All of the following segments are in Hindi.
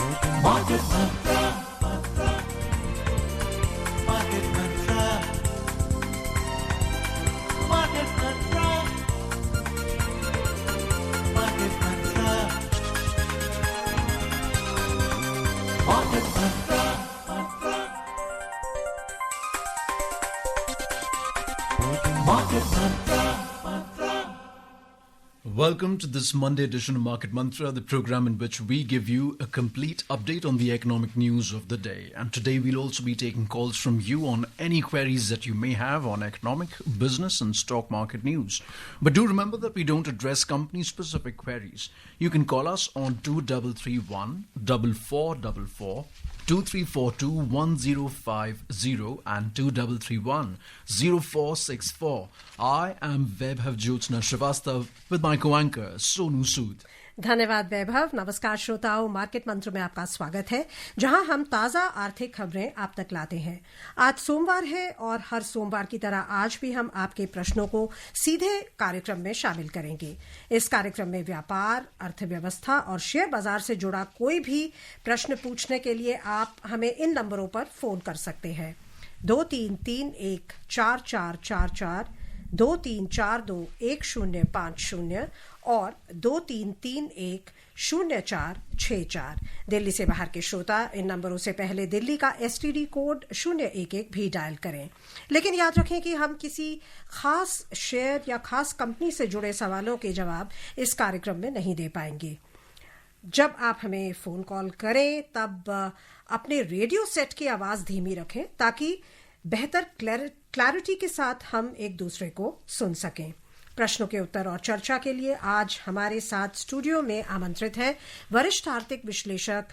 Market Mantra, Market Mantra, Market Mantra, Market Mantra, Market Mantra, Market Mantra. Welcome to this Monday edition of Market Mantra, the program in which we give you a complete update on the economic news of the day. And today we'll also be taking calls from you on any queries that you may have on economic, business and stock market news. But do remember that we don't address company-specific queries. You can call us on 2331 4444, 2342 1050 and 2331 0464. I am Vaibhav Jyotsna Srivastav with my co-anchor Sonu Sood. धन्यवाद वैभव। नमस्कार श्रोताओं, मार्केट मंत्र में आपका स्वागत है, जहां हम ताजा आर्थिक खबरें आप तक लाते हैं। आज सोमवार है और हर सोमवार की तरह आज भी हम आपके प्रश्नों को सीधे कार्यक्रम में शामिल करेंगे। इस कार्यक्रम में व्यापार, अर्थव्यवस्था और शेयर बाजार से जुड़ा कोई भी प्रश्न पूछने के लिए आप हमें इन नंबरों पर फोन कर सकते हैं: 23314444, 23421050 और 23310464। दिल्ली से बाहर के श्रोता इन नंबरों से पहले दिल्ली का एसटीडी कोड 011 भी डायल करें। लेकिन याद रखें कि हम किसी खास शेयर या खास कंपनी से जुड़े सवालों के जवाब इस कार्यक्रम में नहीं दे पाएंगे। जब आप हमें फोन कॉल करें तब अपने रेडियो सेट की आवाज धीमी रखें ताकि बेहतर क्लैरिटी के साथ हम एक दूसरे को सुन सकें। प्रश्नों के उत्तर और चर्चा के लिए आज हमारे साथ स्टूडियो में आमंत्रित हैं वरिष्ठ आर्थिक विश्लेषक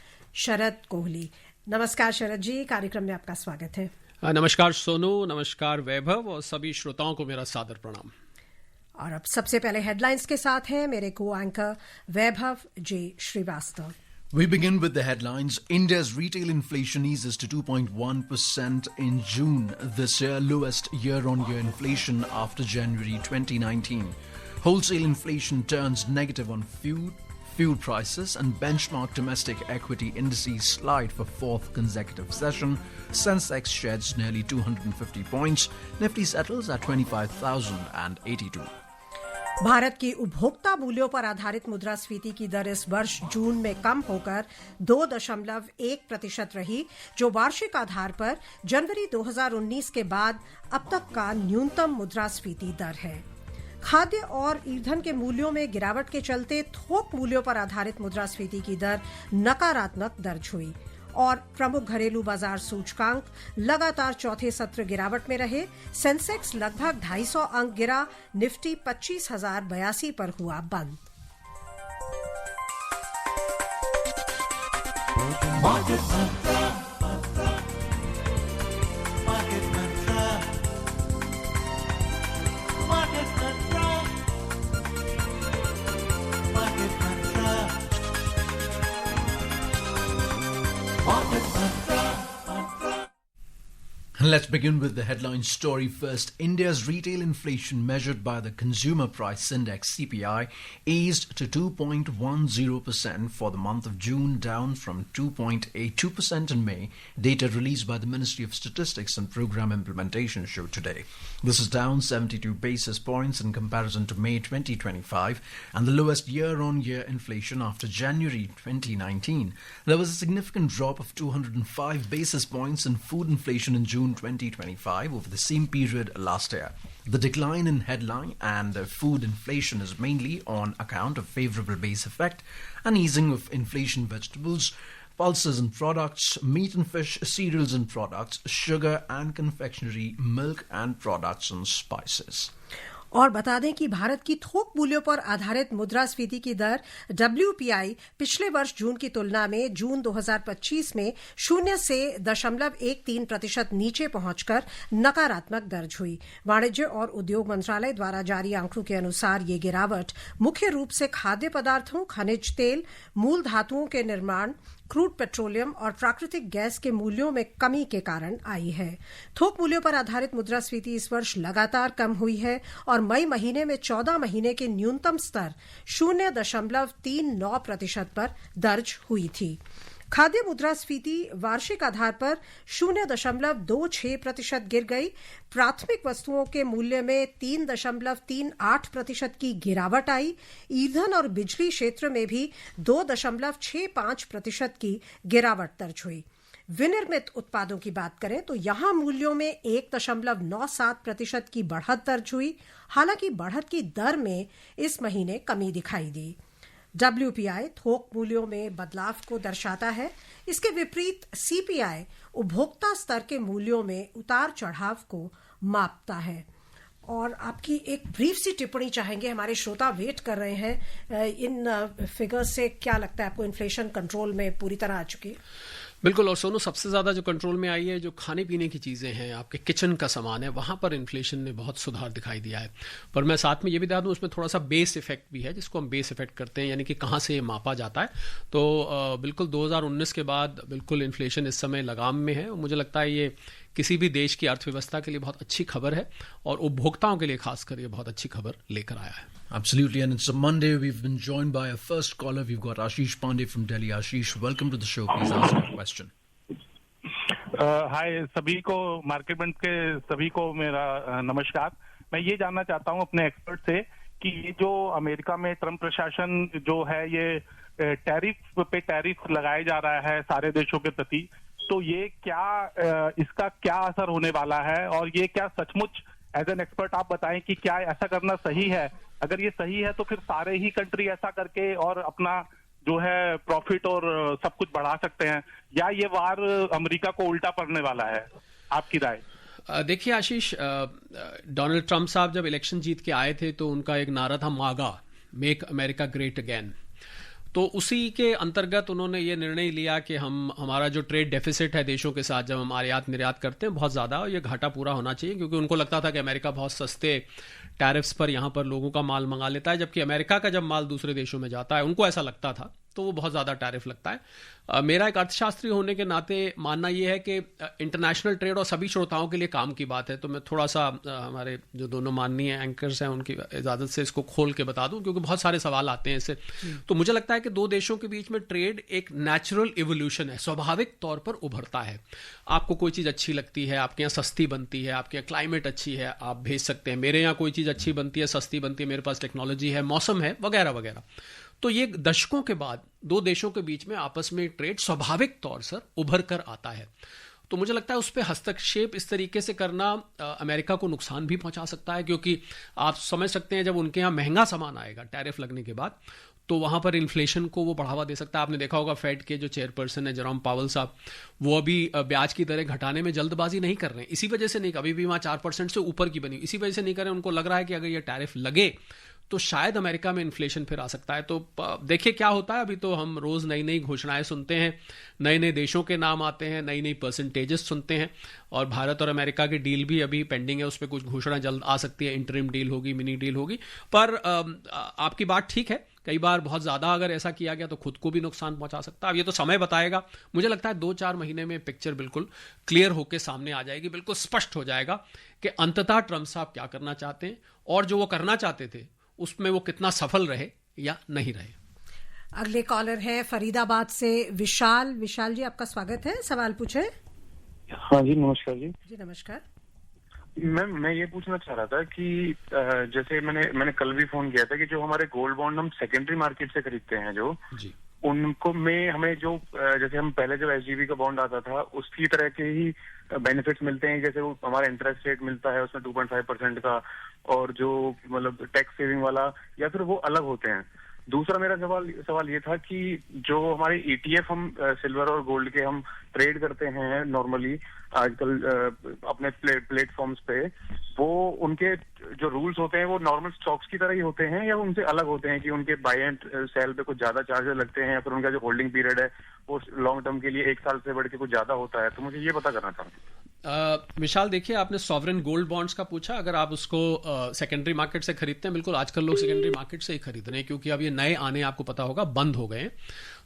शरद कोहली। नमस्कार शरद जी, कार्यक्रम में आपका स्वागत है। नमस्कार सोनू, नमस्कार वैभव और सभी श्रोताओं को मेरा सादर प्रणाम। और अब सबसे पहले हेडलाइंस के साथ हैं मेरे को anchor Vaibhav J Srivastava. We begin with the headlines. India's retail inflation eases to 2.1% in June this year, lowest year-on-year inflation after January 2019. Wholesale inflation turns negative on fuel prices and benchmark domestic equity indices slide for fourth consecutive session. Sensex sheds nearly 250 points. Nifty settles at 25,082. Bharat की उपभोक्ता मूल्यों पर आधारित मुद्रास्फीति की दर इस वर्ष जून में कम होकर 2.1% रही, जो वार्षिक आधार पर जनवरी 2019 के बाद अब तक का न्यूनतम मुद्रास्फीति दर है। खाद्य और ईंधन के मूल्यों में गिरावट के चलते थोक मूल्यों पर आधारित मुद्रास्फीति की दर नकारात्मक दर्ज हुई और प्रमुख घरेलू बाजार सूचकांक लगातार चौथे सत्र गिरावट में रहे। सेंसेक्स लगभग 250 अंक गिरा, निफ्टी 25,082 पर हुआ बंद। Let's begin with the headline story first. India's retail inflation measured by the Consumer Price Index CPI eased to 2.10% for the month of June, down from 2.82% in May. Data released by the Ministry of Statistics and Program Implementation showed today. This is down 72 basis points in comparison to May 2025 and the lowest year-on-year inflation after January 2019. There was a significant drop of 205 basis points in food inflation in June 2025 over the same period last year. The decline in headline and food inflation is mainly on account of favorable base effect and easing of inflation vegetables, pulses and products, meat and fish, cereals and products, sugar and confectionery, milk and products and spices. और बता दें कि भारत की थोक मूल्यों पर आधारित मुद्रास्फीति की दर WPI पिछले वर्ष जून की तुलना में जून 2025 में 0 से 0.13% नीचे पहुंचकर नकारात्मक दर्ज हुई। वाणिज्य और उद्योग मंत्रालय द्वारा जारी आंकड़ों के अनुसार ये गिरावट मुख्य रूप से खाद्य पदार्थों, खनिज तेल, मूल धातुओं के निर्माण, क्रूड पेट्रोलियम और प्राकृतिक गैस के मूल्यों में कमी के कारण आई है। थोक मूल्यों पर आधारित मुद्रास्फीति इस वर्ष लगातार कम हुई है और मई महीने में 14 महीने के न्यूनतम स्तर 0.39% पर दर्ज हुई थी। खाद्य मुद्रास्फीति वार्षिक आधार पर 0.26% गिर गई। प्राथमिक वस्तुओं के मूल्य में 3.38% की गिरावट आई। ईंधन और बिजली क्षेत्र में भी 2.65% की गिरावट दर्ज हुई। विनिर्मित उत्पादों की बात करें तो यहां मूल्यों में 1.97% की बढ़त दर्ज हुई। हालांकि बढ़त की दर में इस महीने कमी दिखाई दी। WPI थोक मूल्यों में बदलाव को दर्शाता है। इसके विपरीत CPI उपभोक्ता स्तर के मूल्यों में उतार चढ़ाव को मापता है। और आपकी एक ब्रीफ सी टिप्पणी चाहेंगे, हमारे श्रोता वेट कर रहे हैं इन फिगर्स से। क्या लगता है आपको, इन्फ्लेशन कंट्रोल में पूरी तरह आ चुकी है? बिल्कुल। और सोनू, सबसे ज़्यादा जो कंट्रोल में आई है, जो खाने पीने की चीज़ें हैं, आपके किचन का सामान है, वहाँ पर इन्फ्लेशन ने बहुत सुधार दिखाई दिया है। पर मैं साथ में ये भी बता दूँ, उसमें थोड़ा सा बेस इफेक्ट भी है, जिसको हम बेस इफेक्ट करते हैं, यानी कि कहाँ से ये मापा जाता है। तो बिल्कुल 2019 के बाद बिल्कुल इन्फ्लेशन इस समय लगाम में है। और मुझे लगता है ये किसी भी देश की अर्थव्यवस्था के लिए बहुत अच्छी खबर है और उपभोक्ताओं के लिए खासकर ये बहुत अच्छी खबर लेकर आया है। Absolutely, and it's a Monday. We've been joined by a first caller. We've got Ashish Pandey from Delhi. Ashish, welcome to the show. Please ask your question. हाय सभी को, मार्केट बंद के सभी को मेरा नमस्कार। मैं ये जानना चाहता हूँ अपने एक्सपर्ट से कि ये जो अमेरिका में ट्रम्प प्रशासन जो है, ये टैरिफ लगाया जा रहा है सारे देशों के प्रति, तो ये क्या इसका क्या असर होने वाला है? और ये क्या सचमुच एज एन एक्सपर्ट आप बताएं कि क्या ऐसा करना सही है? अगर ये सही है तो फिर सारे ही कंट्री ऐसा करके और अपना जो है प्रॉफिट और सब कुछ बढ़ा सकते हैं, या ये वार अमेरिका को उल्टा पड़ने वाला है? आपकी राय। देखिए आशीष, डोनाल्ड ट्रंप साहब जब इलेक्शन जीत के आए थे तो उनका एक नारा था मागा, मेक अमेरिका ग्रेट अगेन। तो उसी के अंतर्गत उन्होंने ये निर्णय लिया कि हमारा जो ट्रेड डेफिसिट है देशों के साथ, जब हम आयात निर्यात करते हैं, बहुत ज़्यादा, और ये घाटा पूरा होना चाहिए, क्योंकि उनको लगता था कि अमेरिका बहुत सस्ते टैरिफ्स पर यहाँ पर लोगों का माल मंगा लेता है, जबकि अमेरिका का जब माल दूसरे देशों में जाता है, उनको ऐसा लगता था, तो वो बहुत ज़्यादा टैरिफ लगता है। मेरा एक अर्थशास्त्री होने के नाते मानना ये है कि इंटरनेशनल ट्रेड, और सभी श्रोताओं के लिए काम की बात है, तो मैं थोड़ा सा हमारे जो दोनों माननीय एंकर्स हैं उनकी इजाज़त से इसको खोल के बता दूं, क्योंकि बहुत सारे सवाल आते हैं इससे। तो मुझे लगता है कि दो देशों के बीच में ट्रेड एक नेचुरल इवोल्यूशन है, स्वाभाविक तौर पर उभरता है। आपको कोई चीज़ अच्छी लगती है, आपके यहाँ सस्ती बनती है, आपके यहाँ क्लाइमेट अच्छी है, आप भेज सकते हैं। मेरे यहाँ कोई चीज़ अच्छी बनती है, सस्ती बनती है, मेरे पास टेक्नोलॉजी है, मौसम है, वगैरह वगैरह। तो ये दशकों के बाद दो देशों के बीच में आपस में ट्रेड स्वाभाविक तौर से उभर कर आता है। तो मुझे लगता है उस पर हस्तक्षेप इस तरीके से करना अमेरिका को नुकसान भी पहुंचा सकता है, क्योंकि आप समझ सकते हैं जब उनके यहाँ महंगा सामान आएगा टैरिफ लगने के बाद, तो वहाँ पर इन्फ्लेशन को वो बढ़ावा दे सकता है। आपने देखा होगा फेड के जो चेयरपर्सन है जेरोम पावेल साहब, वो अभी ब्याज की दरें घटाने में जल्दबाजी नहीं कर रहे हैं। इसी वजह से नहीं, अभी भी वहाँ 4% से ऊपर की बनी, इसी वजह से नहीं कर रहे हैं। उनको लग रहा है कि अगर ये टैरिफ लगे तो शायद अमेरिका में इन्फ्लेशन फिर आ सकता है। तो देखिए क्या होता है। अभी तो हम रोज नई नई घोषणाएं सुनते हैं, नए नए देशों के नाम आते हैं, नई नई परसेंटेजेस सुनते हैं, और भारत और अमेरिका की डील भी अभी पेंडिंग है, उस पर कुछ घोषणा जल्द आ सकती है, इंटरिम डील होगी, मिनी डील होगी। पर आपकी बात ठीक है, कई बार बहुत ज़्यादा अगर ऐसा किया गया तो खुद को भी नुकसान पहुंचा सकता है। अब ये तो समय बताएगा। मुझे लगता है 2-4 महीने में पिक्चर बिल्कुल क्लियर होकर सामने आ जाएगी, बिल्कुल स्पष्ट हो जाएगा कि अंततः ट्रंप साहब क्या करना चाहते हैं, और जो वो करना चाहते थे उसमें वो कितना सफल रहे या नहीं रहे। अगले कॉलर है फरीदाबाद से विशाल। विशाल जी, आपका स्वागत है, सवाल पूछे। हाँ जी, नमस्कार जी। जी नमस्कार। मैं ये पूछना चाह रहा था कि जैसे मैंने कल भी फोन किया था कि जो हमारे गोल्ड बॉन्ड हम सेकेंडरी मार्केट से खरीदते हैं जो जी, उनको में हमें जो जैसे हम पहले जो SGB का बॉन्ड आता था उसकी तरह के ही बेनिफिट्स मिलते हैं, जैसे वो हमारा इंटरेस्ट रेट मिलता है उसमें 2.5% का, और जो मतलब टैक्स सेविंग वाला, या फिर वो अलग होते हैं? दूसरा मेरा सवाल ये था कि जो हमारे ETF हम सिल्वर और गोल्ड के हम ट्रेड करते हैं नॉर्मली आजकल अपने प्लेटफॉर्म्स पे, वो उनके जो रूल्स होते हैं वो नॉर्मल स्टॉक्स की तरह ही होते हैं, या उनसे अलग होते हैं कि उनके बाय एंड सेल पे कुछ ज्यादा चार्जेस लगते हैं, या फिर उनका जो होल्डिंग पीरियड है वो लॉन्ग टर्म के लिए 1 साल से बढ़ के कुछ ज्यादा होता है? तो मुझे ये पता करना था। विशाल, देखिए आपने सॉवरेन गोल्ड बॉन्ड्स का पूछा। अगर आप उसको सेकेंडरी मार्केट से खरीदते हैं, बिल्कुल आजकल लोग सेकेंडरी मार्केट से ही खरीद रहे हैं, क्योंकि अब ये नए आने आपको पता होगा बंद हो गए हैं।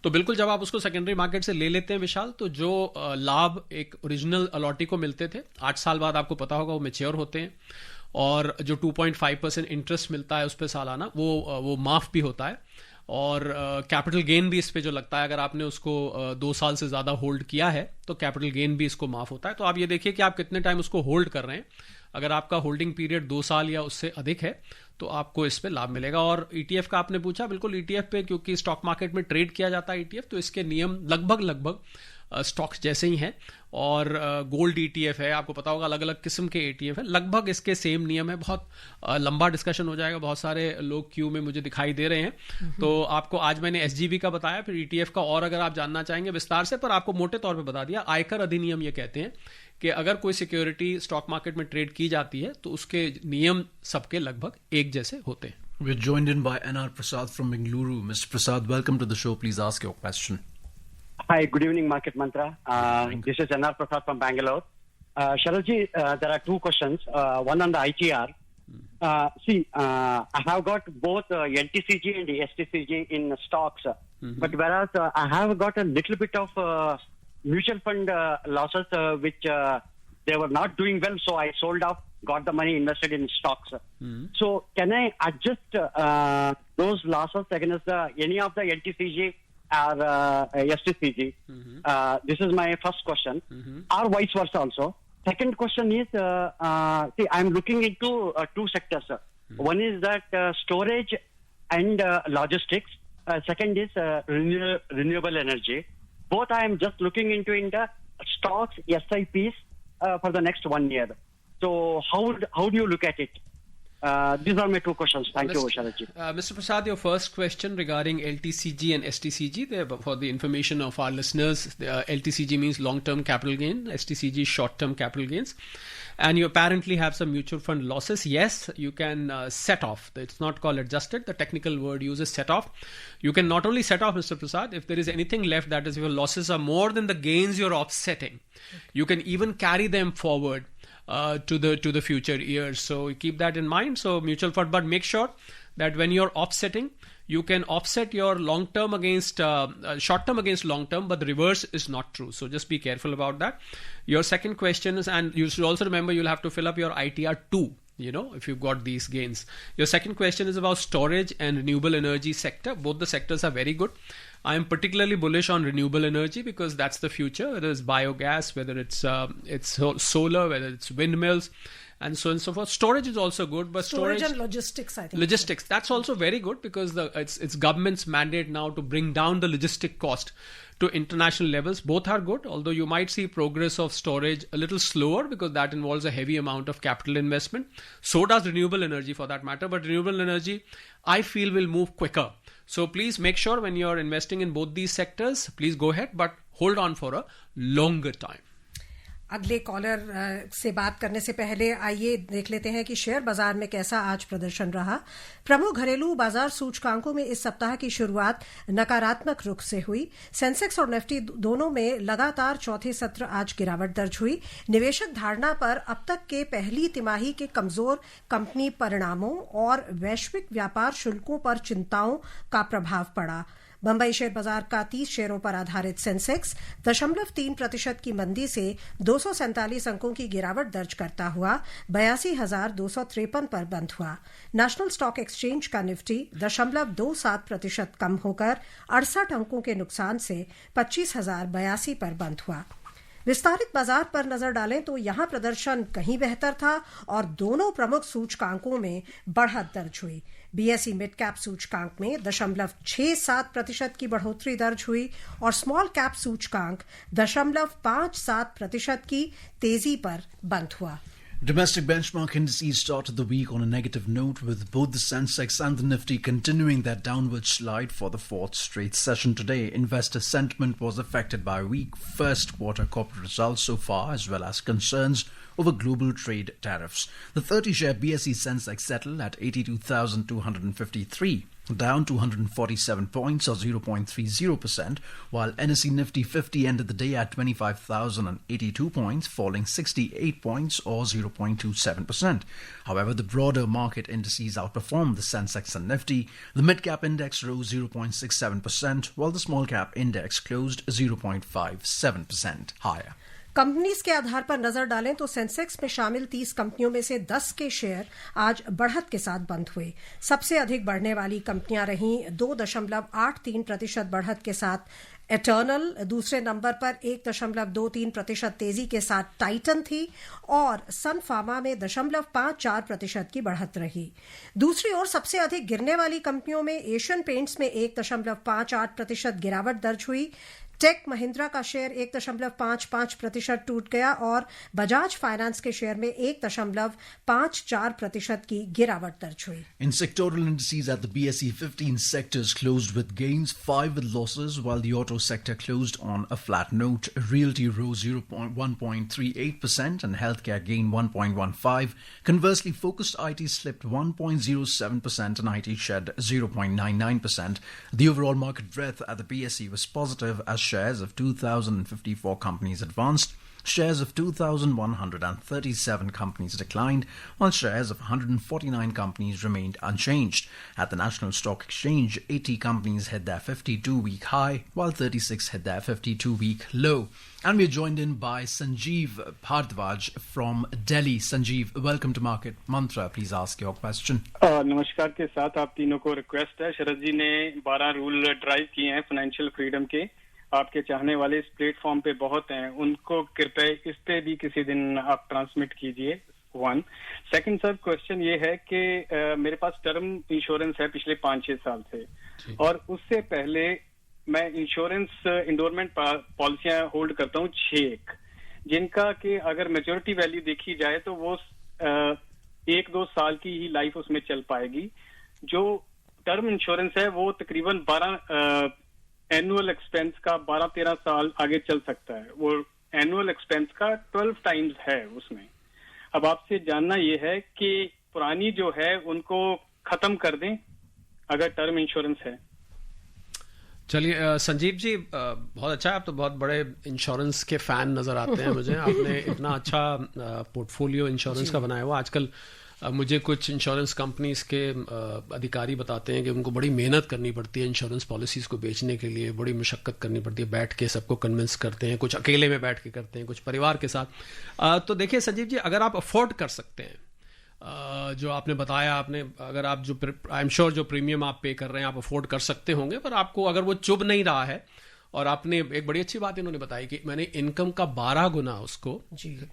तो बिल्कुल जब आप उसको सेकेंडरी मार्केट से ले लेते हैं विशाल, तो जो लाभ एक ओरिजिनल अलॉटी को मिलते थे 8 साल बाद आपको पता होगा वो मैच्योर होते हैं, और जो 2.5% इंटरेस्ट मिलता है उस पर सालाना वो माफ भी होता है, और कैपिटल गेन भी इस पे जो लगता है, अगर आपने उसको 2 साल से ज़्यादा होल्ड किया है तो कैपिटल गेन भी इसको माफ़ होता है। तो आप ये देखिए कि आप कितने टाइम उसको होल्ड कर रहे हैं। अगर आपका होल्डिंग पीरियड 2 साल या उससे अधिक है तो आपको इस पे लाभ मिलेगा। और ETF का आपने पूछा, बिल्कुल ETF पे क्योंकि स्टॉक मार्केट में ट्रेड किया जाता है ETF, तो इसके नियम लगभग स्टॉक्स जैसे ही हैं। और गोल्ड ETF है, आपको पता होगा अलग अलग किस्म के ETF है, लगभग इसके सेम नियम है। बहुत लंबा डिस्कशन हो जाएगा, बहुत सारे लोग क्यू में मुझे दिखाई दे रहे हैं। तो आपको आज मैंने SGB का बताया, फिर ETF का और अगर आप जानना चाहेंगे विस्तार से, पर आपको मोटे तौर पे बता दिया। आयकर अधिनियम ये कहते हैं कि अगर कोई सिक्योरिटी स्टॉक मार्केट में ट्रेड की जाती है तो उसके नियम सबके लगभग एक जैसे होते हैं। We're joined in by NR Prasad from Bengaluru. Mr. Prasad, welcome to the show. Please ask your question. Hi, good evening, Market Mantra. This is NR Prasad from Bangalore. Sharadji, there are 2 questions. One on the ITR. I have got both LTCG and STCG in stocks. But whereas I have got a little bit of mutual fund losses, which they were not doing well, so I sold off, got the money invested in stocks. So can I adjust those losses against any of the LTCG or STCG? This is my first question. Or vice versa also. Second question is, I'm looking into 2 sectors. One is that storage and logistics. Second is renewable energy. Both I am just looking into in the stocks, SIPs for the next 1 year. So how do you look at it? These are my 2 questions. Thank you, Sharadji. Mr. Prasad, your first question regarding LTCG and STCG, for the information of our listeners, LTCG means long-term capital gain, STCG short-term capital gains. And you apparently have some mutual fund losses. Yes, you can set off. It's not called adjusted. The technical word uses set off. You can not only set off, Mr. Prasad, if there is anything left, that is, if your losses are more than the gains you're offsetting, you can even carry them forward to the future years. So keep that in mind. So mutual fund, but make sure that when you're offsetting, you can offset your long term against short term against long term, but the reverse is not true. So just be careful about that. Your second question is, and you should also remember, you'll have to fill up your ITR 2. If you've got these gains. Your second question is about storage and renewable energy sector. Both the sectors are very good. I am particularly bullish on renewable energy because that's the future, whether it's biogas, whether it's solar, whether it's windmills, and so on and so forth. Storage is also good, but storage and logistics, I think. Logistics, that's also very good because it's government's mandate now to bring down the logistic cost to international levels. Both are good, although you might see progress of storage a little slower because that involves a heavy amount of capital investment. So does renewable energy for that matter, but renewable energy I feel will move quicker. So please make sure when you're investing in both these sectors, please go ahead, but hold on for a longer time. अगले कॉलर से बात करने से पहले आइए देख लेते हैं कि शेयर बाजार में कैसा आज प्रदर्शन रहा। प्रमुख घरेलू बाजार सूचकांकों में इस सप्ताह की शुरुआत नकारात्मक रुख से हुई। सेंसेक्स और निफ्टी दोनों में लगातार चौथे सत्र आज गिरावट दर्ज हुई। निवेशक धारणा पर अब तक के पहली तिमाही के कमजोर कंपनी परिणामों और वैश्विक व्यापार शुल्कों पर चिंताओं का प्रभाव पड़ा। बंबई शेयर बाजार का 30 शेयरों पर आधारित सेंसेक्स 0.3% की मंदी से 247 अंकों की गिरावट दर्ज करता हुआ 82,253 पर बंद हुआ। नेशनल स्टॉक एक्सचेंज का निफ्टी 0.27% कम होकर 68 अंकों के नुकसान से 25,082 पर बंद हुआ। विस्तारित बाजार पर नजर डालें तो यहां प्रदर्शन कहीं बेहतर था और दोनों प्रमुख सूचकांकों में बढ़त दर्ज हुई। बीएसई मिड कैप सूचकांक में 0.67% की बढ़ोतरी दर्ज हुई और स्मॉल कैप सूचकांक 0.57% की तेजी पर बंद हुआ। Domestic benchmark indices started the week on a negative note, with both the Sensex and the Nifty continuing their downward slide for the 4th straight session today. Investor sentiment was affected by weak first quarter corporate results so far, as well as concerns over global trade tariffs. The 30-share BSE Sensex settled at 82,253, down 247 points or 0.30%, while NSE Nifty 50 ended the day at 25,082 points, falling 68 points or 0.27%. However, the broader market indices outperformed the Sensex and Nifty. The mid-cap index rose 0.67%, while the small-cap index closed 0.57% higher. Companies के आधार पर नजर डालें तो सेंसेक्स में शामिल 30 कंपनियों में से 10 के शेयर आज बढ़त के साथ बंद हुए। सबसे अधिक बढ़ने वाली कंपनियां रहीं 2.83% बढ़त के साथ एटर्नल, दूसरे नंबर पर 1.23% तेजी के साथ टाइटन थी और सन फार्मा में 0.54% की बढ़त रही। दूसरी ओर सबसे अधिक गिरने वाली कंपनियों में एशियन पेंट्स में 1.58% गिरावट दर्ज हुई। टेक महिंद्रा का शेयर 1.55% टूट गया और बजाज फाइनेंस के शेयर में 1.54% की गिरावट दर्ज हुई। In sectoral indices at the BSE, 15 sectors closed with gains, 5 with losses, while the auto sector closed on a flat note. Realty rose 1.38% and healthcare gained 1.15%. Conversely, focused IT slipped 1.07% and IT shed 0.99%. The overall market breadth at the BSE was positive as shares of 2,054 companies advanced. Shares of 2,137 companies declined, while shares of 149 companies remained unchanged. At the National Stock Exchange, 80 companies hit their 52-week high, while 36 hit their 52-week low. And we're joined in by Sanjeev Bhardwaj from Delhi. Sanjeev, welcome to Market Mantra. Please ask your question. नमस्कार के साथ आप तीनों को रिक्वेस्ट है। शरद जी ने 12 रूल ड्राइव किए हैं फाइनेंशियल फ्रीडम के। आपके चाहने वाले इस प्लेटफॉर्म पे बहुत हैं, उनको कृपया इस पे भी किसी दिन आप ट्रांसमिट कीजिए। 1 सेकंड सर, क्वेश्चन ये है कि मेरे पास टर्म इंश्योरेंस है पिछले 5-6 साल से, और उससे पहले मैं इंश्योरेंस इंडोरमेंट पॉलिसियां होल्ड करता हूँ 6, जिनका कि अगर मेच्योरिटी वैल्यू देखी जाए तो वो 1-2 साल की ही लाइफ उसमें चल पाएगी। जो टर्म इंश्योरेंस है वो तकरीबन 12 एनुअल एक्सपेंस का 12-13 साल आगे चल सकता है। वो एनुअल एक्सपेंस का 12 टाइम्स है उसमें। अब आपसे जानना ये है कि पुरानी जो है उनको खत्म कर दें अगर टर्म इंश्योरेंस है। चलिए संजीव जी, बहुत अच्छा है, आप तो बहुत बड़े इंश्योरेंस के फैन नजर आते हैं मुझे। आपने इतना अच्छा पोर्टफोलियो इंश्योरेंस का बनाया हुआ। आजकल मुझे कुछ इंश्योरेंस कंपनीज के अधिकारी बताते हैं कि उनको बड़ी मेहनत करनी पड़ती है इंश्योरेंस पॉलिसीज को बेचने के लिए, बड़ी मशक्कत करनी पड़ती है, बैठ के सबको कन्विंस करते हैं, कुछ अकेले में बैठ के करते हैं, कुछ परिवार के साथ। तो देखिए संजीव जी, अगर आप अफोर्ड कर सकते हैं जो आपने बताया, आपने अगर आप जो आई एम श्योर जो प्रीमियम आप पे कर रहे हैं आप अफोर्ड कर सकते होंगे, पर आपको अगर वो चुभ नहीं रहा है, और आपने एक बड़ी अच्छी बात इन्होंने बताई कि मैंने इनकम का 12 गुना उसको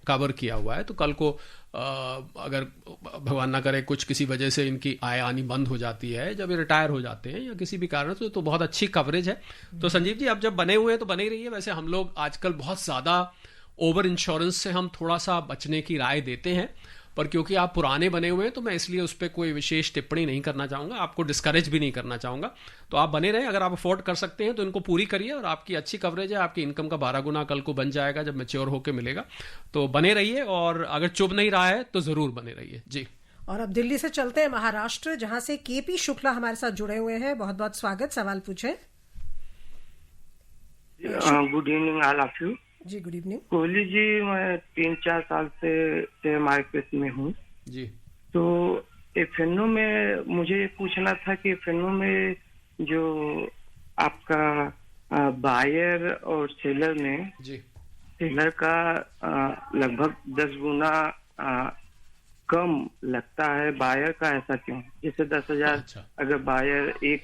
कवर किया हुआ है, तो कल को अगर भगवान ना करे कुछ किसी वजह से इनकी आय आनी बंद हो जाती है, जब ये रिटायर हो जाते हैं या किसी भी कारण से, तो बहुत अच्छी कवरेज है। तो संजीव जी, अब जब बने हुए हैं तो बने ही रहिए। वैसे हम लोग आजकल बहुत ज़्यादा ओवर इंश्योरेंस से हम थोड़ा सा बचने की राय देते हैं, पर क्योंकि आप पुराने बने हुए हैं तो मैं इसलिए उस पर कोई विशेष टिप्पणी नहीं करना चाहूँगा, आपको डिस्करेज भी नहीं करना चाहूँगा। तो आप बने रहें, अगर आप अफोर्ड कर सकते हैं तो इनको पूरी करिए, और आपकी अच्छी कवरेज है, आपकी इनकम का 12 गुना कल को बन जाएगा जब मैच्योर होकर मिलेगा। तो बने रहिए, और अगर चुभ नहीं रहा है तो ज़रूर बने रहिए जी। और अब दिल्ली से चलते हैं महाराष्ट्र, जहां से केपी शुक्ला हमारे साथ जुड़े हुए हैं। बहुत बहुत स्वागत, सवाल पूछें। Good evening all of you. जी गुड इवनिंग। कोहली जी, मैं 3-4 साल से शेयर मार्केट में हूँ जी। तो एफएनओ में मुझे पूछना था कि एफएनओ में जो आपका बायर और सेलर में जी, सेलर का लगभग 10 गुना कम लगता है, बायर का ऐसा क्यों? जैसे 10,000 अच्छा। अगर बायर एक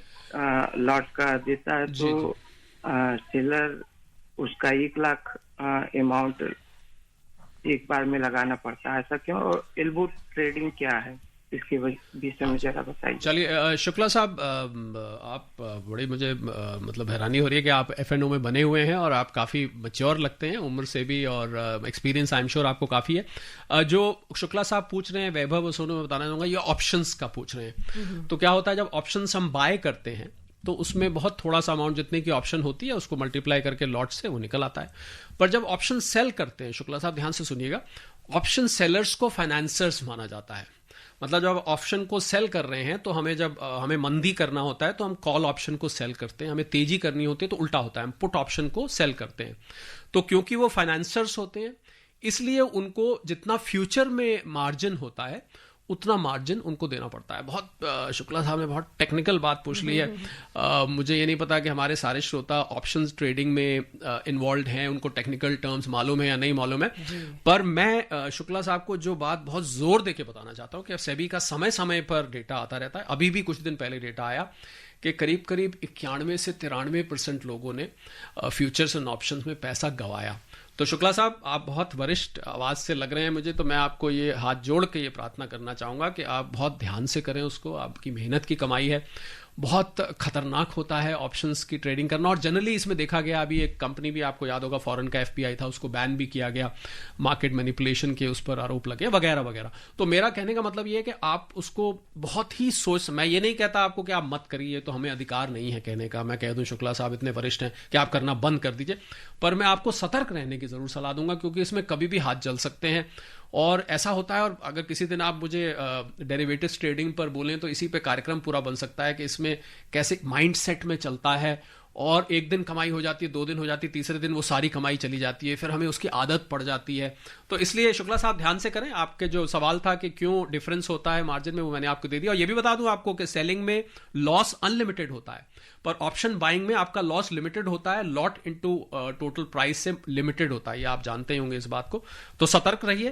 लॉट का देता है तो सेलर उसका 1 लाख अमाउंट एक बार में लगाना पड़ता है, ऐसा क्यों? और एल्बो ट्रेडिंग क्या है, इसके विषय में जरा बताइए। चलिए शुक्ला साहब, आप बड़ी मुझे मतलब हैरानी हो रही है कि आप एफएनओ में बने हुए हैं और आप काफ़ी मैच्योर लगते हैं उम्र से भी, और एक्सपीरियंस आई एम श्योर आपको काफ़ी है। जो शुक्ला साहब पूछ रहे हैं वैभव, सोनू मैं बताना चाहूँगा, ये ऑप्शंस का पूछ रहे हैं। तो क्या होता है, जब ऑप्शंस हम बाय करते हैं तो उसमें बहुत थोड़ा सा अमाउंट जितने की ऑप्शन होती है उसको मल्टीप्लाई करके लॉट से वो निकल आता है। पर जब ऑप्शन सेल करते हैं, शुक्ला साहब ध्यान से सुनिएगा, ऑप्शन सेलर्स को फाइनेंसर्स माना जाता है। मतलब जब ऑप्शन को सेल कर रहे हैं तो हमें मंदी करना होता है तो हम कॉल ऑप्शन को सेल करते हैं, हमें तेजी करनी होती है तो उल्टा होता है, हम पुट ऑप्शन को सेल करते हैं। तो क्योंकि वो फाइनेंसर्स होते हैं इसलिए उनको जितना फ्यूचर में मार्जिन होता है उतना मार्जिन उनको देना पड़ता है। बहुत शुक्ला साहब ने बहुत टेक्निकल बात पूछ ली है। मुझे ये नहीं पता कि हमारे सारे श्रोता ऑप्शंस ट्रेडिंग में इन्वॉल्व हैं, उनको टेक्निकल टर्म्स मालूम है या नहीं मालूम है, पर मैं शुक्ला साहब को जो बात बहुत जोर देके बताना चाहता हूँ कि सेबी का समय समय पर डेटा आता रहता है। अभी भी कुछ दिन पहले डेटा आया कि करीब 91 से 93% लोगों ने फ्यूचर्स एंड ऑप्शंस में पैसा गंवाया। तो शुक्ला साहब, आप बहुत वरिष्ठ आवाज से लग रहे हैं मुझे, तो मैं आपको ये हाथ जोड़ के ये प्रार्थना करना चाहूंगा कि आप बहुत ध्यान से करें उसको। आपकी मेहनत की कमाई है, बहुत खतरनाक होता है ऑप्शंस की ट्रेडिंग करना। और जनरली इसमें देखा गया, अभी एक कंपनी भी आपको याद होगा, फॉरेन का एफपीआई था, उसको बैन भी किया गया, मार्केट मैनिपुलेशन के उस पर आरोप लगे वगैरह वगैरह। तो मेरा कहने का मतलब ये है कि आप उसको बहुत ही सोच, मैं ये नहीं कहता आपको कि आप मत करिए, तो हमें अधिकार नहीं है कहने का। मैं कह दूं शुक्ला साहब इतने वरिष्ठ हैं कि आप करना बंद कर दीजिए, पर मैं आपको सतर्क रहने की जरूर सलाह दूंगा, क्योंकि इसमें कभी भी हाथ जल सकते हैं और ऐसा होता है। और अगर किसी दिन आप मुझे डेरिवेटिव्स ट्रेडिंग पर बोलें तो इसी पे कार्यक्रम पूरा बन सकता है कि इसमें कैसे माइंडसेट में चलता है, और एक दिन कमाई हो जाती है, 2 दिन हो जाती है, तीसरे दिन वो सारी कमाई चली जाती है, फिर हमें उसकी आदत पड़ जाती है। तो इसलिए शुक्ला साहब ध्यान से करें। आपके जो सवाल था कि क्यों डिफरेंस होता है मार्जिन में, वो मैंने आपको दे दिया। और ये भी बता दूं आपको कि सेलिंग में लॉस अनलिमिटेड होता है, पर ऑप्शन बाइंग में आपका लॉस लिमिटेड होता है, लॉट इनटू टोटल प्राइस से लिमिटेड होता है। ये आप जानते ही होंगे इस बात को। तो सतर्क रहिए,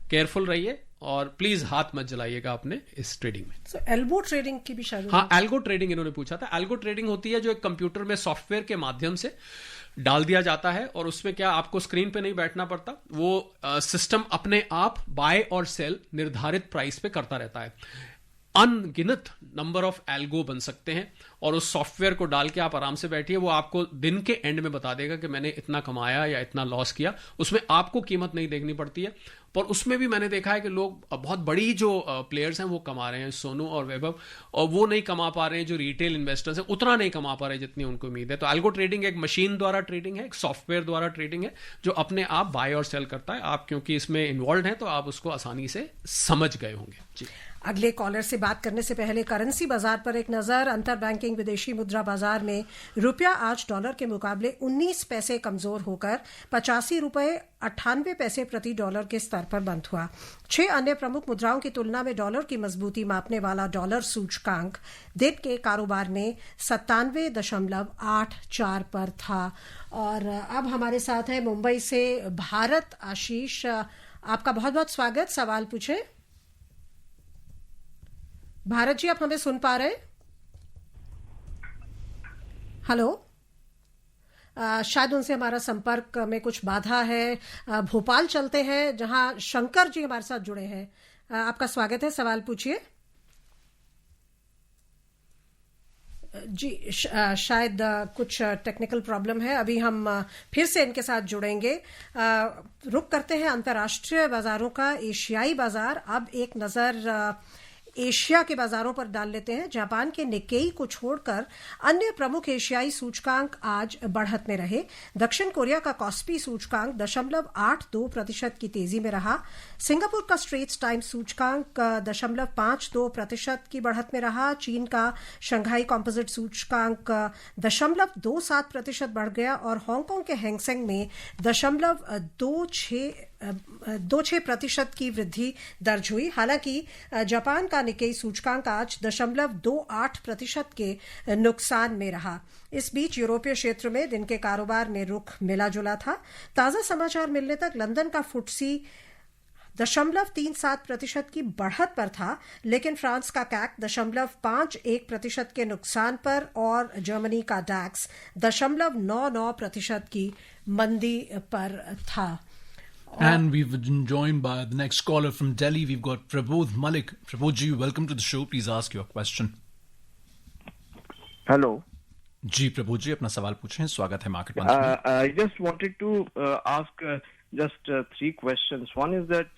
केयरफुल रहिए, और प्लीज हाथ मत जलाइएगा अपने इस ट्रेडिंग में। एल्गो ट्रेडिंग की भी शायद, हाँ, एल्गो ट्रेडिंग इन्होंने पूछा था। एल्गो ट्रेडिंग होती है जो एक कंप्यूटर में सॉफ्टवेयर के माध्यम से डाल दिया जाता है, और उसमें क्या आपको स्क्रीन पे नहीं बैठना पड़ता, वो सिस्टम अपने आप बाय और सेल निर्धारित प्राइस पे करता रहता है। अनगिनत नंबर ऑफ एल्गो बन सकते हैं, और उस सॉफ्टवेयर को डाल के आप आराम से बैठिए, वो आपको दिन के एंड में बता देगा कि मैंने इतना कमाया या इतना लॉस किया। उसमें आपको कीमत नहीं देखनी पड़ती है, पर उसमें भी मैंने देखा है कि लोग, बहुत बड़ी जो प्लेयर्स हैं वो कमा रहे हैं, सोनू और वैभव, और वो नहीं कमा पा रहे हैं, जो रिटेल इन्वेस्टर्स हैं उतना नहीं कमा पा रहे जितनी उनको उम्मीद है। तो एल्गो ट्रेडिंग एक मशीन द्वारा ट्रेडिंग है, एक सॉफ्टवेयर द्वारा ट्रेडिंग है, जो अपने आप बाय और सेल करता है। आप क्योंकि इसमें इन्वॉल्व हैं तो आप उसको आसानी से समझ गए होंगे। जी, अगले कॉलर से बात करने से पहले करेंसी बाजार पर एक नजर। अंतर बैंकिंग विदेशी मुद्रा बाजार में रुपया आज डॉलर के मुकाबले 19 पैसे कमजोर होकर 85 रुपए 98 पैसे प्रति डॉलर के स्तर पर बंद हुआ। 6 अन्य प्रमुख मुद्राओं की तुलना में डॉलर की मजबूती मापने वाला डॉलर सूचकांक दिन के कारोबार में 97.84 पर था। और अब हमारे साथ है मुंबई से भारत आशीष। आपका बहुत बहुत स्वागत। सवाल पूछे भारत जी, आप हमें सुन पा रहे? हेलो, शायद उनसे हमारा संपर्क में कुछ बाधा है। भोपाल चलते हैं जहां शंकर जी हमारे साथ जुड़े हैं। आपका स्वागत है, सवाल पूछिए। जी, शायद कुछ टेक्निकल प्रॉब्लम है। अभी हम फिर से इनके साथ जुड़ेंगे। रुक करते हैं अंतर्राष्ट्रीय बाजारों का। एशियाई बाजार, अब एक नजर एशिया के बाजारों पर डाल लेते हैं। जापान के निक्केई को छोड़कर अन्य प्रमुख एशियाई सूचकांक आज बढ़त में रहे। दक्षिण कोरिया का कॉस्पी सूचकांक 0.82% की तेजी में रहा। सिंगापुर का स्ट्रेट्स टाइम्स सूचकांक 0.52% की बढ़त में रहा। चीन का शंघाई कॉम्पोजिट सूचकांक 0.27% बढ़ गया, और हांगकांग के हैंगसेंग में 0.26% की वृद्धि दर्ज हुई। हालांकि जापान का निक्केई सूचकांक आज 0.28% के नुकसान में रहा। इस बीच यूरोपीय क्षेत्र में दिन के कारोबार में रुख मिला जुला था। ताजा समाचार मिलने तक लंदन का फुटसी 0.37% की बढ़त पर था, लेकिन फ्रांस का कैक 0.51% के नुकसान पर, और जर्मनी का डैक्स 0.99% की मंदी पर था। And we've been joined by the next caller from Delhi. We've got Prabodh Malik. Prabodh ji, welcome to the show. Please ask your question. Hello. जी प्रबोध जी, अपना सवाल पूछें। स्वागत है मार्केट पंच में। I just wanted to ask just 3 questions. One is that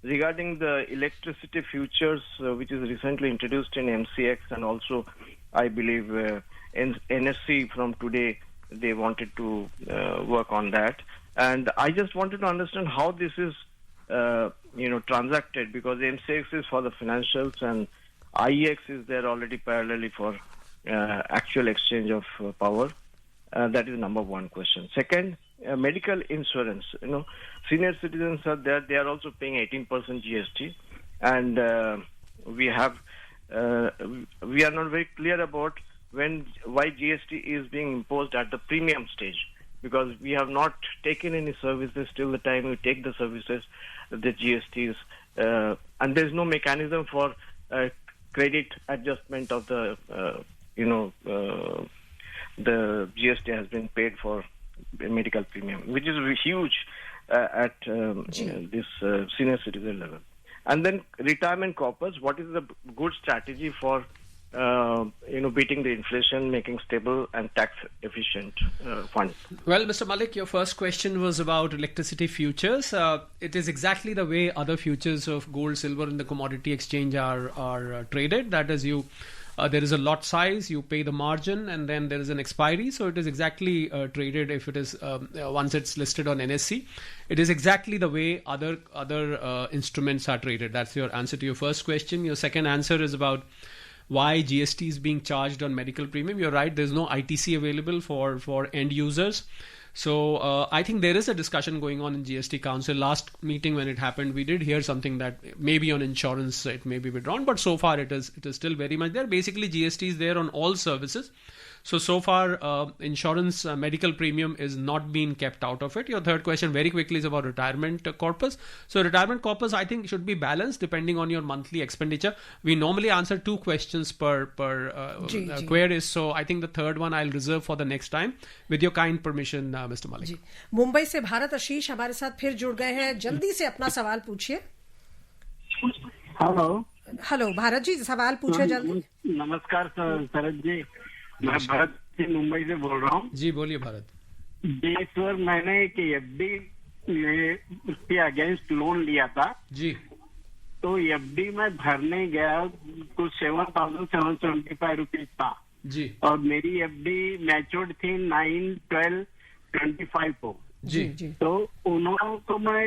regarding the electricity futures, which is recently introduced in MCX, and also I believe NSE from today, they wanted to work on that. And I just wanted to understand how this is, transacted, because MCX is for the financials and IEX is there already parallelly for actual exchange of power. That is number one question. Second, medical insurance. Senior citizens are there; they are also paying 18% GST, and we have we are not very clear about why GST is being imposed at the premium stage, because we have not taken any services till the time we take the services, the GST is, and there is no mechanism for credit adjustment of the the GST has been paid for medical premium, which is huge at this senior citizen level. And then retirement corpus, what is the good strategy for beating the inflation, making stable and tax efficient funds? Well, Mr. Malik, your first question was about electricity futures. It is exactly the way other futures of gold, silver in the commodity exchange are traded. That is, there is a lot size, you pay the margin, and then there is an expiry. So it is exactly traded if it is once it's listed on NSE. It is exactly the way other instruments are traded. That's your answer to your first question. Your second answer is about why GST is being charged on medical premium. You're right, there's no ITC available for end users. So I think there is a discussion going on in GST Council. Last meeting when it happened, we did hear something that maybe on insurance it may be withdrawn, but so far it is still very much there. Basically, GST is there on all services. So far, insurance medical premium is not being kept out of it. Your third question very quickly is about retirement corpus. So retirement corpus, I think, should be balanced depending on your monthly expenditure. We normally answer 2 questions per queries. So I think the third one I'll reserve for the next time. With your kind permission, Mr. Malik. Mumbai से भारत आशीष हमारे साथ फिर जुड़ गए हैं. जल्दी से अपना सवाल पूछिए. हेलो भारत जी, सवाल पूछिए जल्दी. नमस्कार शरद जी, मैं भारत से मुंबई से बोल रहा हूँ. जी बोलिए भारत जी. सर, मैंने एक एफडी के अगेंस्ट लोन लिया था जी. तो एफडी में भरने गया तो 7,775 रुपीज था जी, और मेरी एफडी मैच्योर्ड थी 9/12/25 को जी. तो उन्होंने तो मैं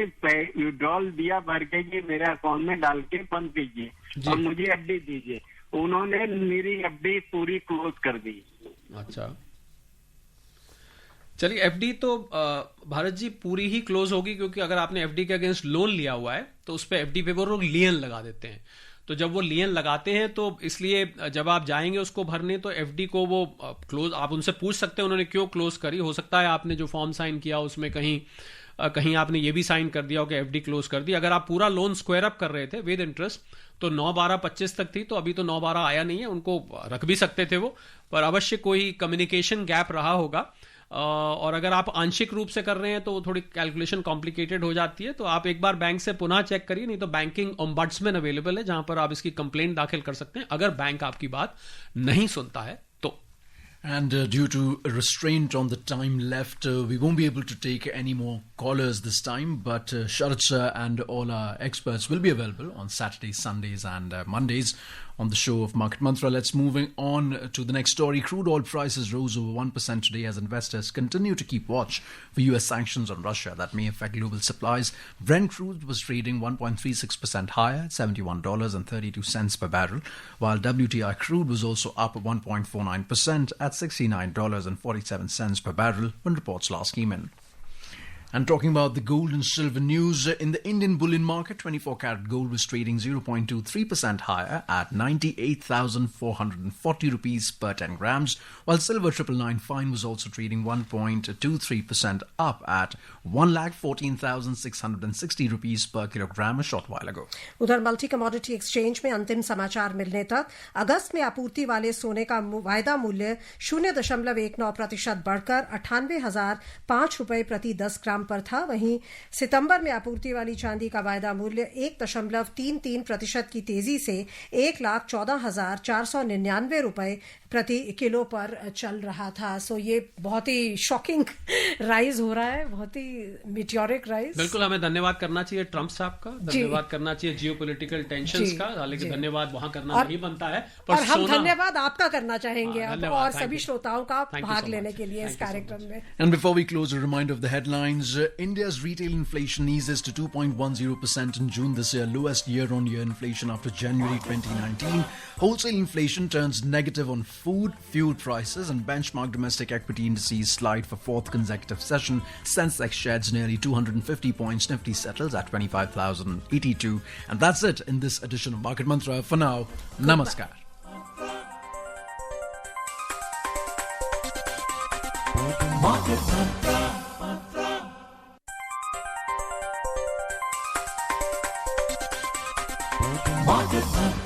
विड्रॉल दिया भर के कि मेरे अकाउंट में डाल के बंद कीजिए और मुझे एफडी दीजिए. उन्होंने मेरी एफडी पूरी क्लोज कर दी. अच्छा, चलिए, एफडी तो भारत जी पूरी ही क्लोज होगी, क्योंकि अगर आपने एफडी के अगेंस्ट लोन लिया हुआ है तो उस पर एफडी पे वो लोग लियन लगा देते हैं. तो जब वो लियन लगाते हैं तो इसलिए जब आप जाएंगे उसको भरने तो एफडी को वो क्लोज, आप उनसे पूछ सकते हैं उन्होंने क्यों क्लोज करी. हो सकता है आपने जो फॉर्म साइन किया उसमें कहीं आपने ये भी साइन कर दिया हो कि एफडी क्लोज कर दी. अगर आप पूरा लोन स्क्वायर अप कर रहे थे विद इंटरेस्ट तो 9/12/25 तक थी, तो अभी तो 9/12 आया नहीं है. उनको रख भी सकते थे वो, पर अवश्य कोई कम्युनिकेशन गैप रहा होगा. और अगर आप आंशिक रूप से कर रहे हैं तो वो थोड़ी कैलकुलेशन कॉम्प्लिकेटेड हो जाती है. तो आप एक बार बैंक से पुनः चेक करिए, नहीं तो बैंकिंग ओम्बड्समैन अवेलेबल है जहां पर आप इसकी कंप्लेंट दाखिल कर सकते हैं अगर बैंक आपकी बात नहीं सुनता है तो. And due to restraint on the time left, we won't be able to take any more callers this time. But Sharad sir and all our experts will be available on Saturdays, Sundays and Mondays on the show of Market Mantra. Let's moving on to the next story. Crude oil prices rose over 1% today as investors continue to keep watch for US sanctions on Russia that may affect global supplies. Brent crude was trading 1.36% higher at $71.32 per barrel, while WTI crude was also up 1.49% at $69.47 per barrel when reports last came in. And talking about the gold and silver news, in the Indian bullion market, 24-karat gold was trading 0.23% higher at 98,440 rupees per 10 grams, while silver 999 fine was also trading 1.23% up at 1,14,660 rupees per kilogram a short while ago. उधर मल्टी कमोडिटी एक्सचेंज में अंतिम समाचार मिलने तक अगस्त में आपूर्ति वाले सोने का वायदा मूल्य 0.19% बढ़कर 98,005 रुपए प्रति 10 ग्राम पर था. वहीं सितंबर में आपूर्ति वाली चांदी का वायदा मूल्य 1.33% की तेजी से 1,14,499 रुपए प्रति किलो पर चल रहा था. सो ये बहुत ही शॉकिंग राइज हो रहा है, बहुत ही मीटियोरिक राइज. बिल्कुल, हमें धन्यवाद करना चाहिए ट्रंप साहब का, धन्यवाद करना चाहिए जियोपॉलिटिकल टेंशंस का. हालांकि धन्यवाद वहां करना नहीं बनता है, पर हम धन्यवाद आपका करना चाहेंगे और सभी श्रोताओं का भाग लेने के लिए इस कार्यक्रम में. And before we close, a reminder of the headlines. headlines. India's retail inflation eases to 2.10% in June this year, lowest year-on-year inflation after January 2019. Wholesale inflation turns negative on food, fuel prices, and benchmark domestic equity indices slide for fourth consecutive session. Sensex sheds nearly 250 points. Nifty settles at 25,082. And that's it in this edition of Market Mantra. For now, namaskar. Market Mantra. Market Mantra.